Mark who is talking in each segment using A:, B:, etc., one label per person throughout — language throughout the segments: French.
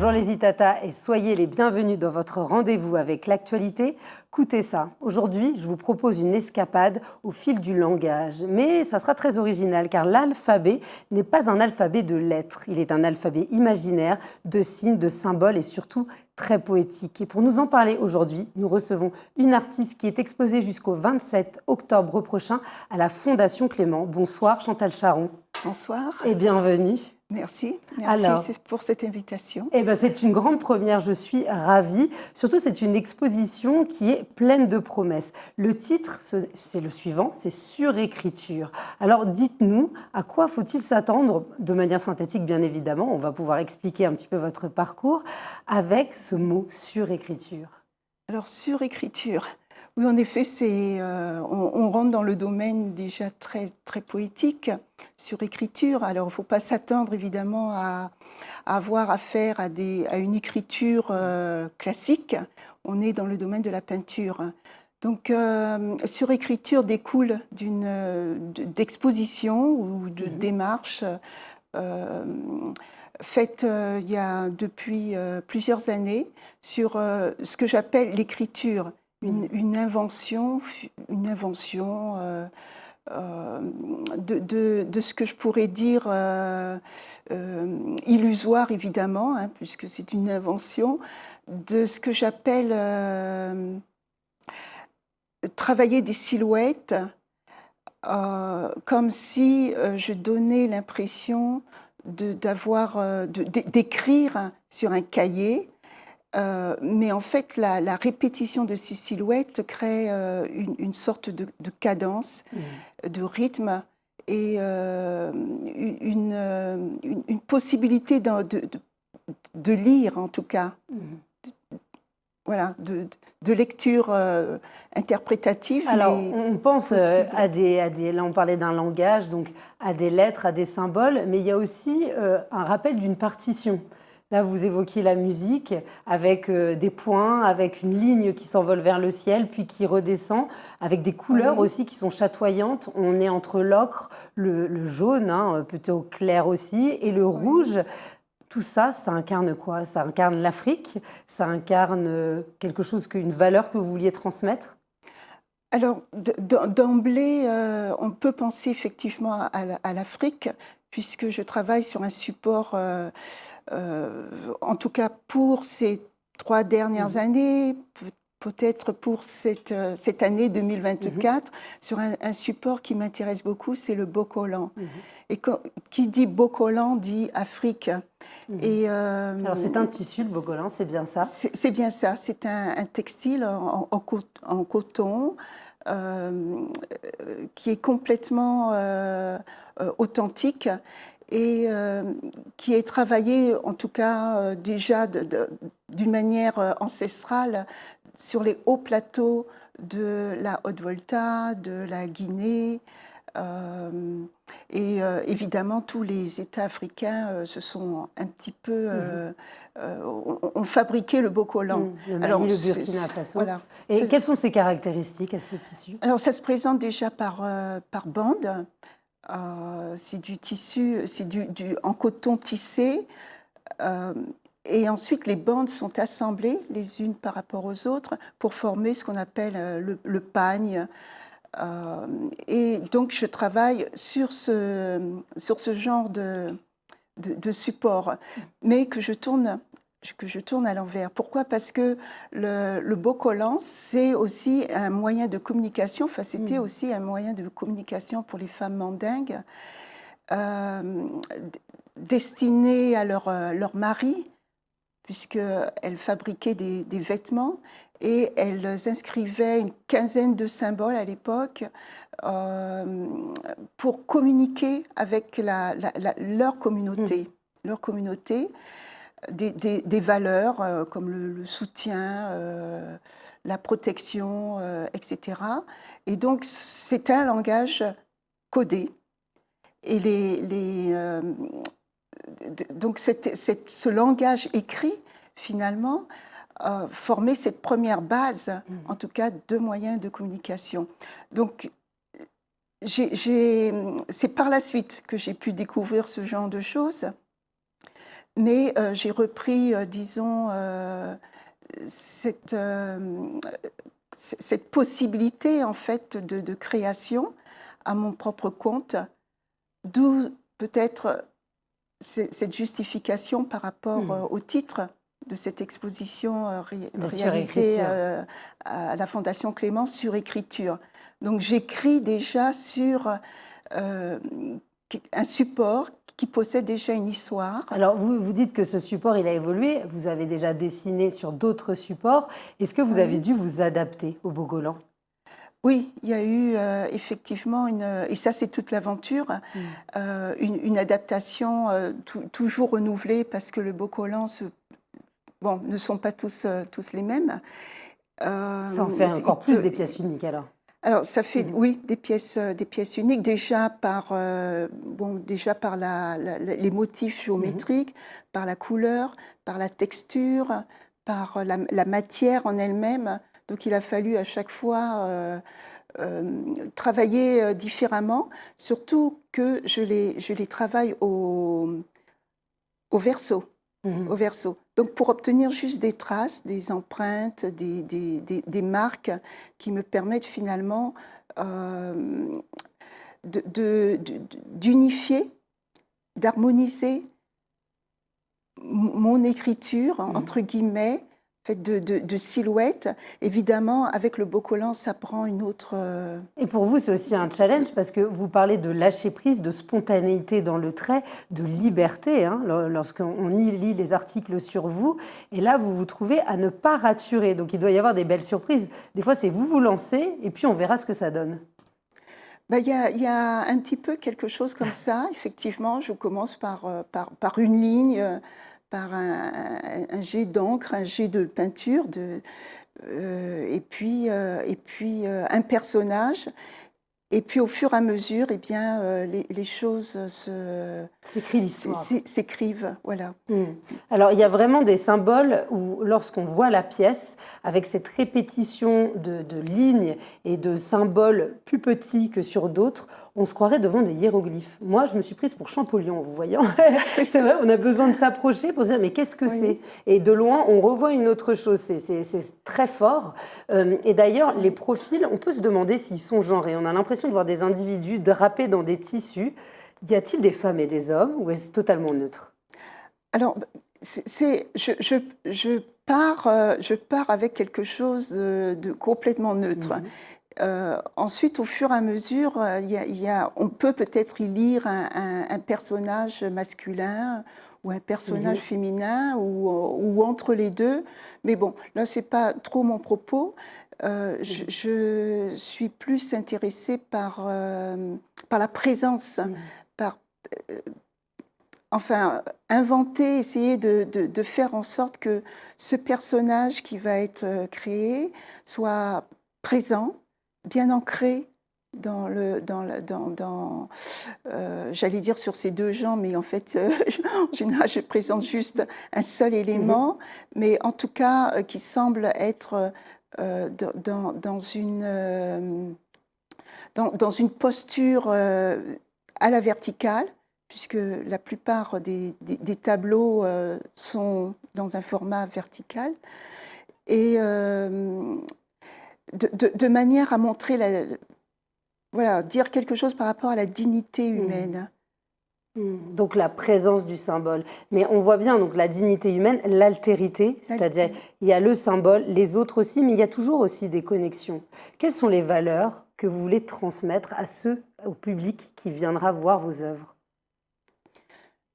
A: Bonjour les Itata et soyez les bienvenus dans votre rendez-vous avec l'actualité. Écoutez ça, aujourd'hui je vous propose une escapade au fil du langage. Mais ça sera très original car l'alphabet n'est pas un alphabet de lettres. Il est un alphabet imaginaire, de signes, de symboles et surtout très poétique. Et pour nous en parler aujourd'hui, nous recevons une artiste qui est exposée jusqu'au 27 octobre prochain à la Fondation Clément. Bonsoir Chantal Charon.
B: Bonsoir.
A: Et bienvenue.
B: Merci
A: Alors,
B: pour cette invitation.
A: eh ben, c'est une grande première, je suis ravie. Surtout, c'est une exposition qui est pleine de promesses. Le titre, c'est le suivant, c'est Surécriture. Alors, dites-nous, à quoi faut-il s'attendre, de manière synthétique bien évidemment, on va pouvoir expliquer un petit peu votre parcours, avec ce mot surécriture.
B: Alors, surécriture. Oui, en effet, on rentre dans le domaine déjà très, très poétique, surécriture. Alors, il ne faut pas s'attendre évidemment à avoir affaire à une écriture classique. On est dans le domaine de la peinture. Donc, surécriture découle d'exposition ou de démarche faite il y a depuis plusieurs années sur ce que j'appelle l'écriture. Une invention de ce que je pourrais dire illusoire évidemment, hein, puisque c'est une invention, de ce que j'appelle travailler des silhouettes comme si je donnais l'impression d'écrire sur un cahier. Mais en fait, la répétition de ces silhouettes crée une sorte de cadence, de rythme et une possibilité de lire, en tout cas. Voilà, de lecture interprétative.
A: Alors, on pense là on parlait d'un langage, donc à des lettres, à des symboles, mais il y a aussi un rappel d'une partition. Là, vous évoquiez la musique avec des points, avec une ligne qui s'envole vers le ciel, puis qui redescend, avec des couleurs aussi qui sont chatoyantes. On est entre l'ocre, le jaune, hein, plutôt clair aussi, et le rouge. Tout ça, ça incarne quoi? Ça incarne l'Afrique? Ça incarne quelque chose, une valeur que vous vouliez transmettre?
B: Alors, d'emblée, on peut penser effectivement à l'Afrique, puisque je travaille sur un support, en tout cas pour ces 3 dernières années, peut-être pour cette année 2024, sur un support qui m'intéresse beaucoup, c'est le Bokolan. Et qui dit Bokolan dit Afrique. Et,
A: alors c'est un tissu, le Bogolan, c'est bien ça?
B: C'est bien ça, c'est un textile en coton qui est complètement authentique et qui est travaillé en tout cas déjà d'une manière ancestrale sur les hauts plateaux de la Haute-Volta, de la Guinée. Et évidemment, tous les États africains se sont un petit peu ont fabriqué le Bokolan.
A: Le Mali, le Burkina Faso.
B: Voilà.
A: Et quelles sont ses caractéristiques à ce tissu?
B: Alors, ça se présente déjà par bande. C'est du tissu, c'est en coton tissé. Et ensuite, les bandes sont assemblées les unes par rapport aux autres pour former ce qu'on appelle le pagne. Et donc, je travaille sur ce genre de support, mais que je tourne à l'envers. Pourquoi? Parce que le Bokolan, c'est aussi un moyen de communication, enfin c'était aussi un moyen de communication pour les femmes mandingues, destinées à leur mari, puisqu'elles fabriquaient des vêtements et elles inscrivaient une quinzaine de symboles à l'époque pour communiquer avec leur communauté. Leur communauté, des valeurs comme le soutien, la protection, etc. Et donc, c'est un langage codé. Et donc, ce langage écrit, finalement, formait cette première base, en tout cas, de moyens de communication. Donc, c'est par la suite que j'ai pu découvrir ce genre de choses. mais j'ai repris, disons, cette, cette possibilité en fait de création à mon propre compte, d'où peut-être cette justification par rapport au titre de cette exposition
A: De
B: réalisée
A: surécriture.
B: à la Fondation Clément sur écriture. Donc j'écris déjà sur euh, un support qui possède déjà une histoire.
A: Alors, vous dites que ce support, il a évolué. Vous avez déjà dessiné sur d'autres supports. Est-ce que vous avez
B: Oui.
A: dû vous adapter au Bogolan?
B: Oui, il y a eu effectivement et ça c'est toute l'aventure, une adaptation toujours renouvelée parce que le Bocolan bon, ne sont pas tous les mêmes.
A: Ça en fait
B: Il
A: encore plus
B: peut,
A: des pièces uniques, alors.
B: alors ça fait,
A: Mhm.
B: oui, des pièces uniques déjà bon, déjà par les motifs
A: Mhm.
B: géométriques, par la couleur, par la texture, par la matière en elle-même. Donc il a fallu à chaque fois travailler différemment, surtout que je les travaille au verso. Au
A: Mhm.
B: verso. Donc pour obtenir juste des traces, des empreintes, des marques qui me permettent finalement euh, d'unifier, d'harmoniser mon écriture,
A: Mhm.
B: entre guillemets, faite de silhouettes. Évidemment, avec le Bocolan, ça prend une autre...
A: Et pour vous, c'est aussi un challenge parce que vous parlez de lâcher prise, de spontanéité dans le trait, de liberté, hein, lorsqu'on lit les articles sur vous. Et là, vous vous trouvez à ne pas raturer. Donc, il doit y avoir des belles surprises. Des fois, c'est vous lancez et puis on verra ce que ça donne.
B: Bah, il y a un petit peu quelque chose comme ça, effectivement. Je commence par une ligne, par un jet d'encre, un jet de peinture, et puis un personnage. Et puis au fur et à mesure, eh bien, les choses
A: S'écrit l'histoire.
B: s'écrivent. Voilà.
A: Alors, il y a vraiment des symboles où, lorsqu'on voit la pièce, avec cette répétition de lignes et de symboles plus petits que sur d'autres, on se croirait devant des hiéroglyphes. Moi, je me suis prise pour Champollion en vous voyant. C'est vrai, on a besoin de s'approcher pour se dire, mais qu'est-ce que c'est?
B: Oui,
A: Et de loin, on revoit une autre chose. C'est très fort. Et d'ailleurs, les
B: oui.
A: profils, on peut se demander s'ils sont genrés. On a l'impression de voir des individus drapés dans des tissus. Y a-t-il des femmes et des hommes ou est-ce totalement neutre?
B: Alors, je pars avec quelque chose de complètement neutre.
A: Mhm.
B: Ensuite, au fur et à mesure, on peut peut-être y lire un personnage masculin ou un personnage
A: Mhm.
B: féminin ou entre les deux. Mais bon, là, c'est pas trop mon propos.
A: Mhm.
B: Je suis plus intéressée par la présence,
A: Mhm.
B: par, euh, enfin, inventer, essayer de faire en sorte que ce personnage qui va être créé soit présent, bien ancré j'allais dire sur ces deux gens, mais en fait, en général, je présente juste un seul
A: Mhm.
B: élément, mais en tout cas, qui semble être dans une posture à la verticale, puisque la plupart des tableaux sont dans un format vertical, et de manière à montrer, voilà, dire quelque chose par rapport à la dignité
A: Mhm.
B: humaine.
A: Donc la présence du symbole. Mais on voit bien donc la dignité humaine, l'altérité, c'est-à-dire il y a le symbole, les autres aussi, mais il y a toujours aussi des connexions. Quelles sont les valeurs que vous voulez transmettre au public qui viendra voir vos œuvres?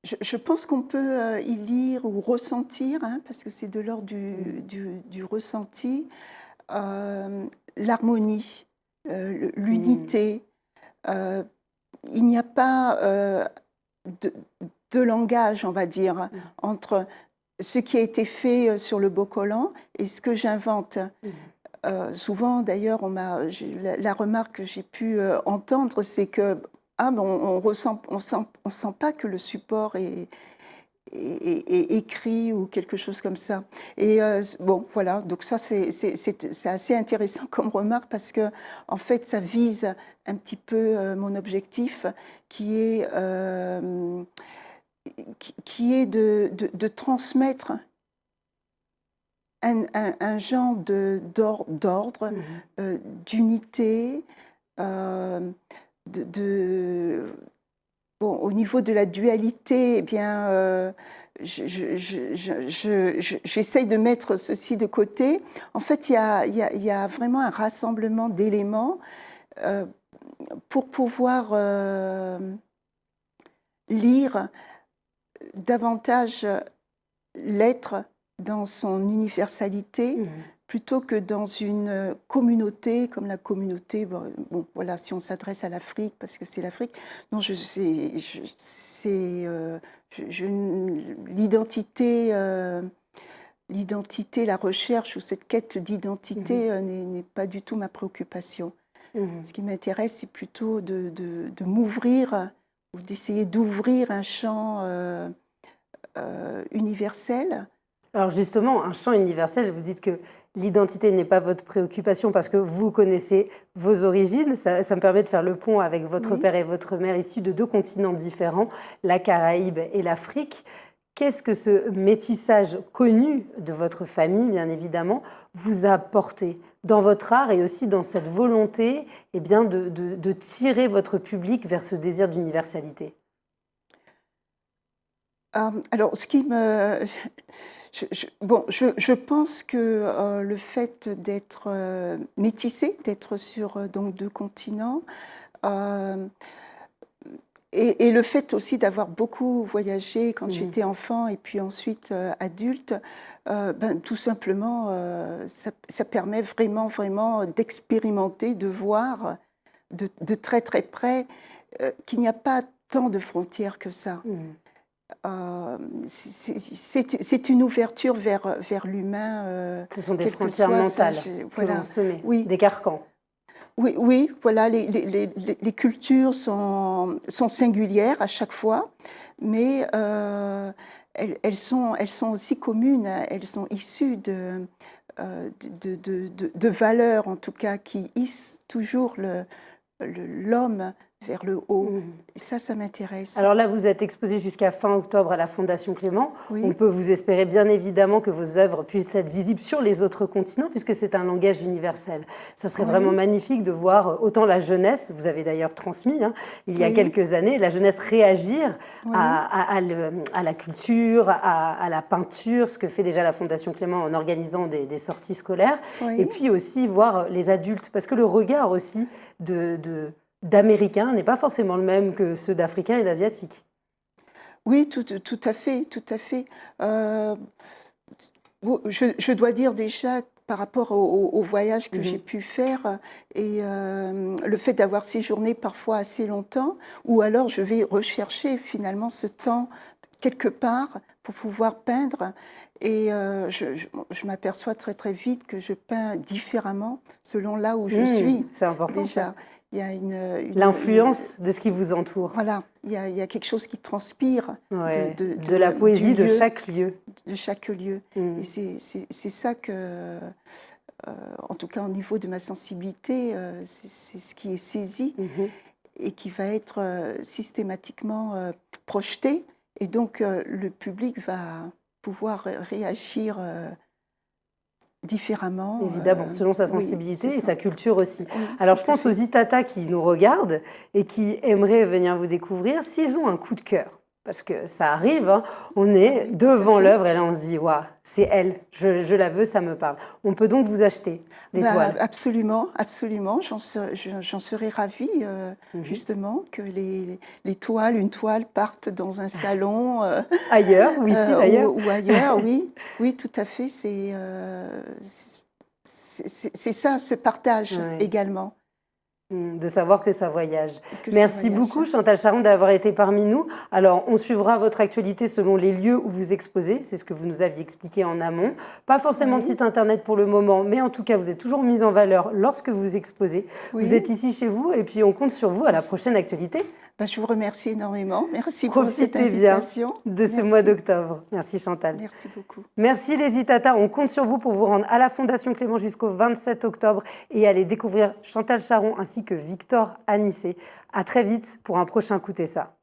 B: Je pense qu'on peut y lire ou ressentir, hein, parce que c'est de l'ordre
A: Mhm.
B: du ressenti, l'harmonie,
A: Mhm.
B: l'unité. Euh, il n'y a pas de, de langage, on va dire, entre ce qui a été fait sur le Bocolan et ce que j'invente.
A: Mhm.
B: Souvent, d'ailleurs, la remarque que j'ai pu entendre, c'est que bon, on sent pas que le support est écrit ou quelque chose comme ça. Et bon, voilà. Donc ça, c'est assez intéressant comme remarque parce que en fait, ça vise un petit peu mon objectif, qui est qui est de transmettre un genre d'ordre, d'unité, euh, bon, au niveau de la dualité, eh bien, j'essaye de mettre ceci de côté. En fait, il y a vraiment un rassemblement d'éléments pour pouvoir lire davantage l'être dans son universalité plutôt que dans une communauté comme la communauté. Bon, voilà, si on s'adresse à l'Afrique parce que c'est l'Afrique, non, l'identité, l'identité, la recherche ou cette quête d'identité n'est pas du tout ma préoccupation. Ce qui m'intéresse, c'est plutôt de m'ouvrir ou d'essayer d'ouvrir un champ universel.
A: Alors justement, un champ universel, vous dites que l'identité n'est pas votre préoccupation parce que vous connaissez vos origines. Ça me permet de faire le pont avec votre père et votre mère issus de 2 continents différents, la Caraïbe et l'Afrique. Qu'est-ce que ce métissage connu de votre famille, bien évidemment, vous a apporté dans votre art et aussi dans cette volonté eh bien, de tirer votre public vers ce désir d'universalité?
B: Alors, ce qui me... bon, je pense que le fait d'être métissé, d'être sur donc 2 continents, et le fait aussi d'avoir beaucoup voyagé quand j'étais enfant et puis ensuite adulte, ben, tout simplement, ça permet vraiment d'expérimenter, de voir de très très près qu'il n'y a pas tant de frontières que ça. C'est une ouverture vers l'humain.
A: Ce sont des
B: quel que
A: frontières
B: soit
A: mentales que
B: voilà.
A: l'on se met,
B: Oui.
A: des carcans.
B: Oui, voilà, les cultures sont singulières à chaque fois, mais elles sont aussi communes, elles sont issues de valeurs, en tout cas, qui hissent toujours l'homme vers le haut. Et ça m'intéresse.
A: Alors là, vous êtes exposé jusqu'à fin octobre à la Fondation Clément.
B: Oui.
A: On peut vous espérer bien évidemment que vos œuvres puissent être visibles sur les autres continents puisque c'est un langage universel. Ça serait vraiment magnifique de voir autant la jeunesse, vous avez d'ailleurs transmis il y a quelques années, la jeunesse réagir à la culture, à la peinture, ce que fait déjà la Fondation Clément en organisant des sorties scolaires. Et puis aussi voir les adultes parce que le regard aussi d'Américains n'est pas forcément le même que ceux d'Africains et d'Asiatiques.
B: Oui, tout à fait, tout à fait. Bon, je dois dire déjà par rapport au voyage que j'ai pu faire et le fait d'avoir séjourné parfois assez longtemps, ou alors je vais rechercher finalement ce temps quelque part pour pouvoir peindre. Et je m'aperçois très très vite que je peins différemment selon là où je suis.
A: C'est important
B: déjà.
A: ça.
B: Il y a
A: l'influence de ce qui vous entoure.
B: Voilà, il y a quelque chose qui transpire
A: de la poésie de chaque lieu.
B: De chaque lieu. Et c'est ça que, en tout cas au niveau de ma sensibilité, c'est ce qui est saisi et qui va être systématiquement projeté. Et donc le public va pouvoir réagir différemment.
A: Évidemment, selon sa sensibilité et sa culture aussi.
B: Oui,
A: alors, je pense aux Itata qui nous regardent et qui aimeraient venir vous découvrir s'ils ont un coup de cœur. Parce que ça arrive, on est devant l'œuvre et là on se dit, waouh, c'est elle, je la veux, ça me parle. On peut donc vous acheter les toiles.
B: Absolument, absolument. J'en serais ravie, justement, que les toiles, une toile parte dans un salon.
A: Ailleurs, ou ici d'ailleurs.
B: Ou ailleurs, oui. Oui, tout à fait. C'est ça, ce partage également.
A: De savoir que ça voyage. Merci beaucoup Chantal Charon d'avoir été parmi nous. Alors on suivra votre actualité selon les lieux où vous exposez, c'est ce que vous nous aviez expliqué en amont. Pas forcément de site internet pour le moment, mais en tout cas vous êtes toujours mise en valeur lorsque vous exposez. Vous êtes ici chez vous et puis on compte sur vous à la prochaine actualité.
B: Je vous remercie énormément. Merci pour cette invitation.
A: Profitez bien de ce mois d'octobre. Merci Chantal.
B: Merci beaucoup.
A: Merci les Itata. On compte sur vous pour vous rendre à la Fondation Clément jusqu'au 27 octobre et aller découvrir Chantal Charon ainsi que Victor Anissé. À très vite pour un prochain Écoutez ça.